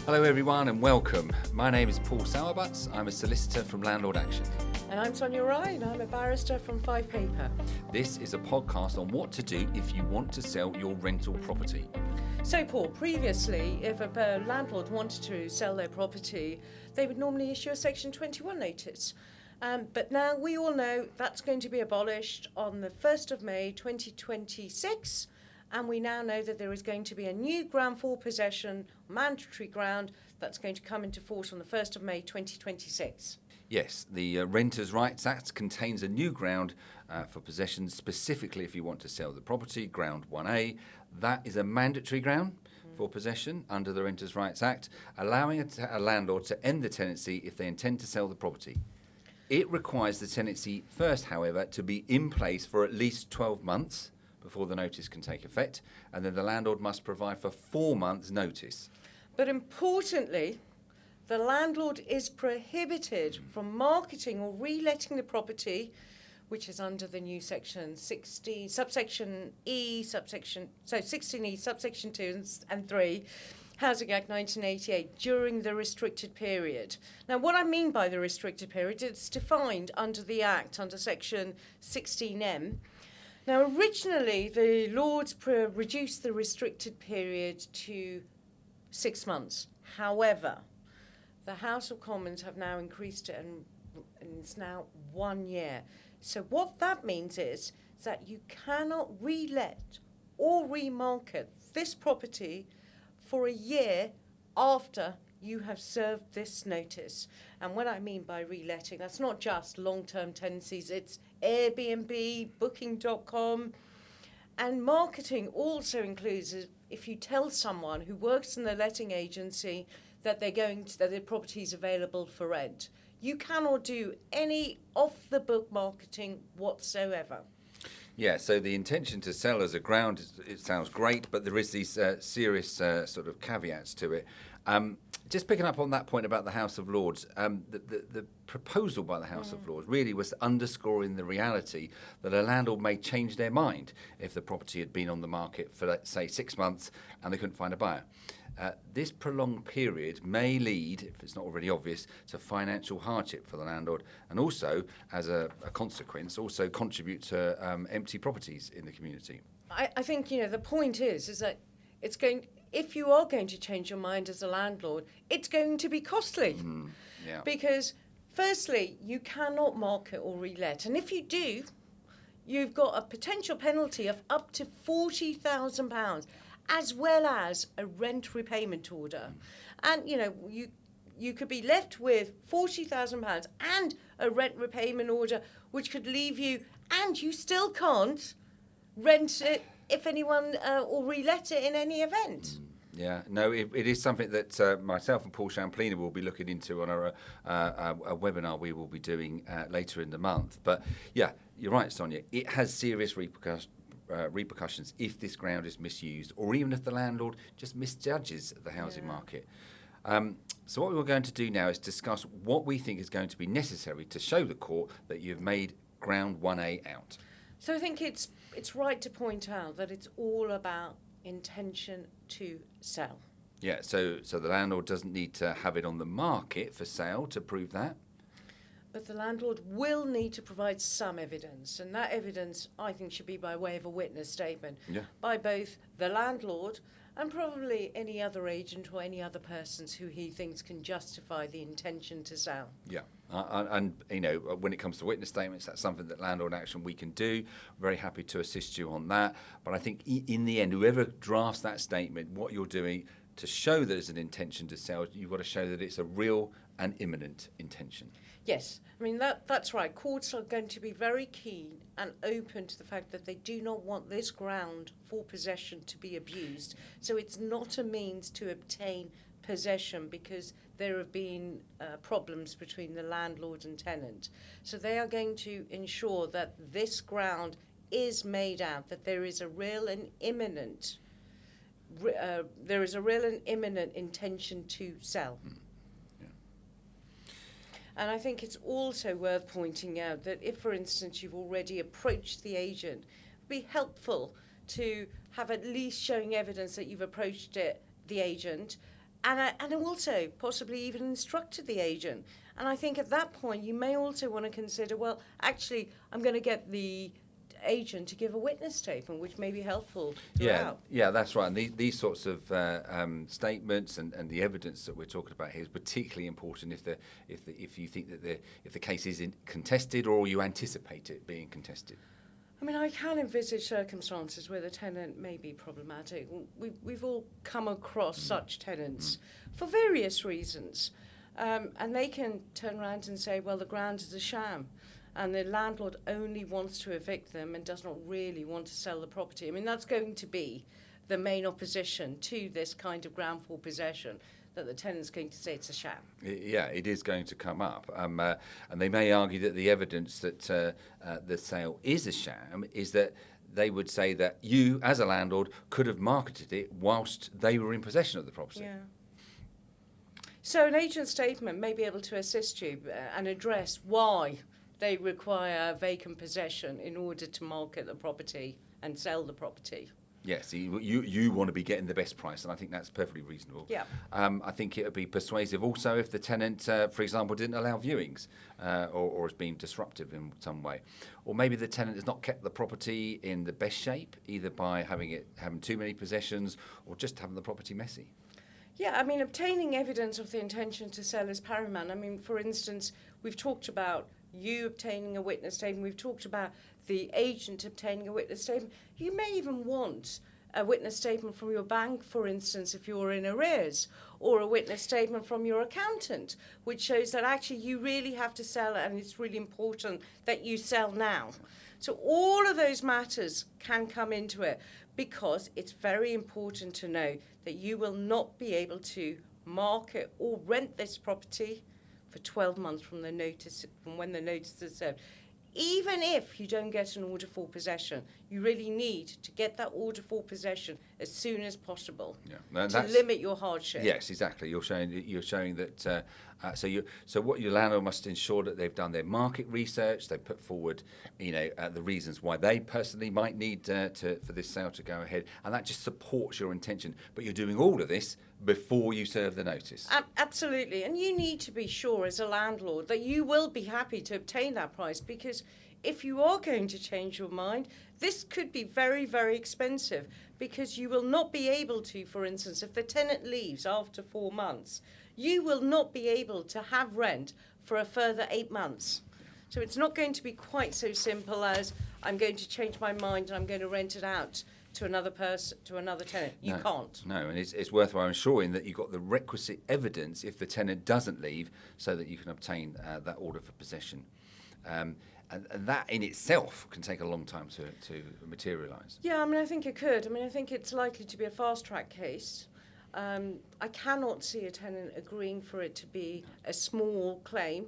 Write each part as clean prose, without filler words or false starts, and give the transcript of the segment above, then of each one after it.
Hello everyone and welcome. My name is Paul Sowerbutts. I'm a solicitor from Landlord Action. And I'm Sonia Rai, and I'm a barrister from Five Paper. This is a podcast on what to do if you want to sell your rental property. So Paul, previously, if a landlord wanted to sell their property, they would normally issue a Section 21 notice. But now we all know that's going to be abolished on the 1st of May 2026. And we now know that there is going to be a new ground for possession, mandatory ground, that's going to come into force on the 1st of May 2026. Yes, the Renters' Rights Act contains a new ground for possession, specifically if you want to sell the property, ground 1A. That is a mandatory ground for possession under the Renters' Rights Act, allowing a landlord to end the tenancy if they intend to sell the property. It requires the tenancy first, however, to be in place for at least 12 months before the notice can take effect, and then the landlord must provide for 4 months' notice. But importantly, the landlord is prohibited from marketing or reletting the property, which is under the new section 16, subsection E, 16E, subsection 2 and 3, Housing Act 1988, during the restricted period. Now, what I mean by the restricted period, it's defined under the Act, under section 16M. Now, originally, the Lords reduced the restricted period to 6 months. However, the House of Commons have now increased it and it's now 1 year. So what that means is that you cannot relet or remarket this property for a year after you have served this notice. And what I mean by reletting, that's not just long-term tenancies, it's Airbnb, Booking.com. And marketing also includes if you tell someone who works in the letting agency that that their property is available for rent. You cannot do any off-the-book marketing whatsoever. Yeah, so the intention to sell as a ground, it sounds great, but there is these serious sort of caveats to it. Just picking up on that point about the House of Lords, the proposal by the House of Lords really was underscoring the reality that a landlord may change their mind if the property had been on the market for, let's say, 6 months and they couldn't find a buyer. This prolonged period may lead, if it's not already obvious, to financial hardship for the landlord, and also, as a consequence, also contribute to empty properties in the community. I think, the point is that if you are going to change your mind as a landlord, it's going to be costly. Yeah. Because, firstly, you cannot market or relet. And if you do, you've got a potential penalty of up to £40,000, as well as a rent repayment order. And, you could be left with £40,000 and a rent repayment order, which could leave you, and you still can't rent it if anyone or relet it in any event. Yeah, no, it is something that myself and Paul Champlina will be looking into on a webinar we will be doing later in the month. But yeah, you're right, Sonia. It has serious repercussions if this ground is misused, or even if the landlord just misjudges the housing market. So what we're going to do now is discuss what we think is going to be necessary to show the court that you've made ground 1A out. So I think it's right to point out that it's all about intention to sell. Yeah, so the landlord doesn't need to have it on the market for sale to prove that. But the landlord will need to provide some evidence, and that evidence, I think, should be by way of a witness statement by both the landlord and probably any other agent or any other persons who he thinks can justify the intention to sell. Yeah, and when it comes to witness statements, that's something that Landlord Action we can do. Very happy to assist you on that. But I think in the end, whoever drafts that statement, what you're doing to show that there's an intention to sell, you've got to show that it's a real and imminent intention. Yes, I mean, that's right. Courts are going to be very keen and open to the fact that they do not want this ground for possession to be abused. So it's not a means to obtain possession because there have been problems between the landlord and tenant. So they are going to ensure that this ground is made out, that there is a real and imminent intention to sell. And I think it's also worth pointing out that if, for instance, you've already approached the agent, it would be helpful to have at least showing evidence that you've approached the agent and also possibly even instructed the agent. And I think at that point you may also want to consider, well, actually, I'm going to get the agent to give a witness statement, which may be helpful throughout. Yeah, that's right. And these sorts of statements and the evidence that we're talking about here is particularly important if you think that if the case is contested or you anticipate it being contested. I mean, I can envisage circumstances where the tenant may be problematic. We've all come across such tenants for various reasons. And they can turn around and say, well, the ground is a sham, and the landlord only wants to evict them and does not really want to sell the property. I mean, that's going to be the main opposition to this kind of ground for possession, that the tenant's going to say it's a sham. Yeah, it is going to come up. And they may argue that the evidence that the sale is a sham is that they would say that you, as a landlord, could have marketed it whilst they were in possession of the property. Yeah. So an agent statement may be able to assist you and address why they require vacant possession in order to market the property and sell the property. Yes, you want to be getting the best price, and I think that's perfectly reasonable. Yeah. I think it would be persuasive also if the tenant, for example, didn't allow viewings or has been disruptive in some way. Or maybe the tenant has not kept the property in the best shape, either by having too many possessions or just having the property messy. Yeah, I mean, obtaining evidence of the intention to sell is paramount. I mean, for instance, we've talked about you obtaining a witness statement. We've talked about the agent obtaining a witness statement. You may even want a witness statement from your bank, for instance, if you're in arrears, or a witness statement from your accountant, which shows that actually you really have to sell it and it's really important that you sell now. So all of those matters can come into it, because it's very important to know that you will not be able to market or rent this property for 12 months from when the notice is served. Even if you don't get an order for possession, you really need to get that order for possession as soon as possible to limit your hardship. Yes, exactly. You're showing that. So what your landlord must ensure that they've done their market research. They put forward, the reasons why they personally might need for this sale to go ahead, and that just supports your intention. But you're doing all of this before you serve the notice. Absolutely, and you need to be sure as a landlord that you will be happy to obtain that price, because if you are going to change your mind, this could be very, very expensive, because you will not be able to, for instance, if the tenant leaves after 4 months, you will not be able to have rent for a further 8 months. So it's not going to be quite so simple as I'm going to change my mind and I'm going to rent it out to another person, to another tenant. You can't. No, and it's worthwhile ensuring that you've got the requisite evidence if the tenant doesn't leave, so that you can obtain that order for possession. And that in itself can take a long time to materialise. Yeah, I mean, I think it could. I mean, I think it's likely to be a fast-track case. I cannot see a tenant agreeing for it to be a small claim.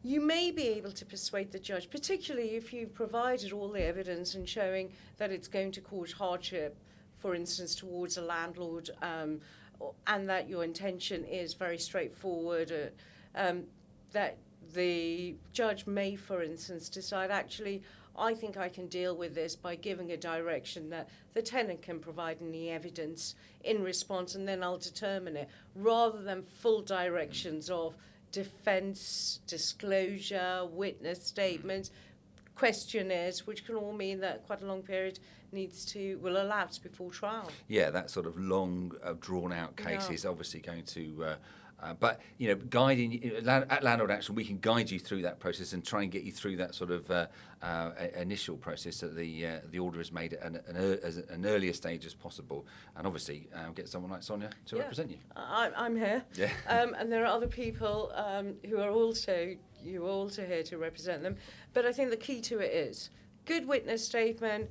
You may be able to persuade the judge, particularly if you've provided all the evidence and showing that it's going to cause hardship, for instance, towards a landlord, and that your intention is very straightforward, that the judge may, for instance, decide, actually, I think I can deal with this by giving a direction that the tenant can provide any evidence in response, and then I'll determine it, rather than full directions of defence, disclosure, witness statements, questionnaires, which can all mean that quite a long period will elapse before trial. Yeah, that sort of long, drawn-out case is obviously going to... but, guiding at Landlord Action, we can guide you through that process and try and get you through that sort of initial process, so that the order is made at an earlier stage as possible. And obviously, get someone like Sonia to represent you. I'm here. Yeah. And there are other people who are also here to represent them. But I think the key to it is good witness statement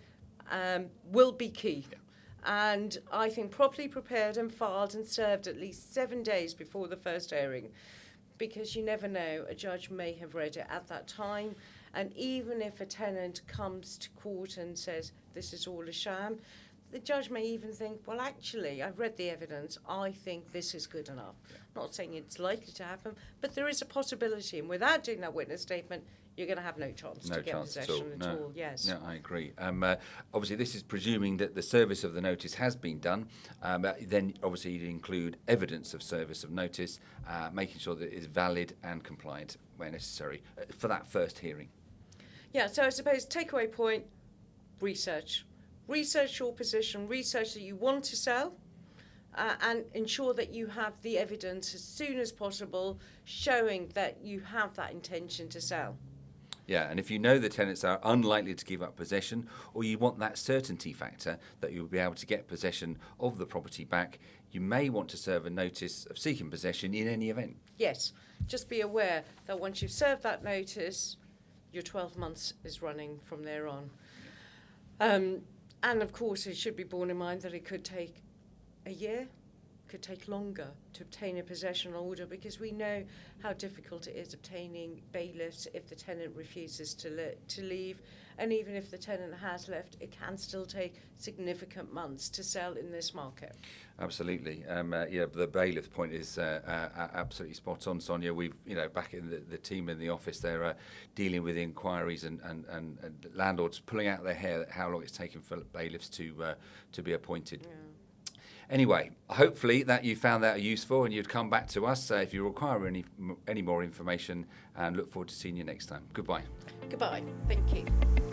will be key. Yeah. And I think properly prepared and filed and served at least 7 days before the first hearing, because you never know, a judge may have read it at that time. And even if a tenant comes to court and says this is all a sham, the judge may even think, well, actually, I've read the evidence, I think this is good enough. Yeah. Not saying it's likely to happen, but there is a possibility. And without doing that witness statement, you're going to have no chance No to get chance possession at all. No. Yes. Yeah, I agree. Obviously, this is presuming that the service of the notice has been done. Then, obviously, you'd include evidence of service of notice, making sure that it is valid and compliant where necessary for that first hearing. Yeah, so I suppose takeaway point, research. Research your position, research that you want to sell, and ensure that you have the evidence as soon as possible showing that you have that intention to sell. Yeah, and if you know the tenants are unlikely to give up possession, or you want that certainty factor that you'll be able to get possession of the property back, you may want to serve a notice of seeking possession in any event. Yes, just be aware that once you've served that notice, your 12 months is running from there on. And of course, it should be borne in mind that it could take a year, could take longer to obtain a possession order, because we know how difficult it is obtaining bailiffs if the tenant refuses to leave. And even if the tenant has left, it can still take significant months to sell in this market. Absolutely. Yeah, the bailiff point is absolutely spot on, Sonia. We've, back in the team in the office, they're dealing with inquiries and landlords pulling out their hair at how long it's taken for bailiffs to be appointed. Yeah. Anyway, hopefully that you found that useful and you'd come back to us if you require any more information, and look forward to seeing you next time. Goodbye. Goodbye. Thank you.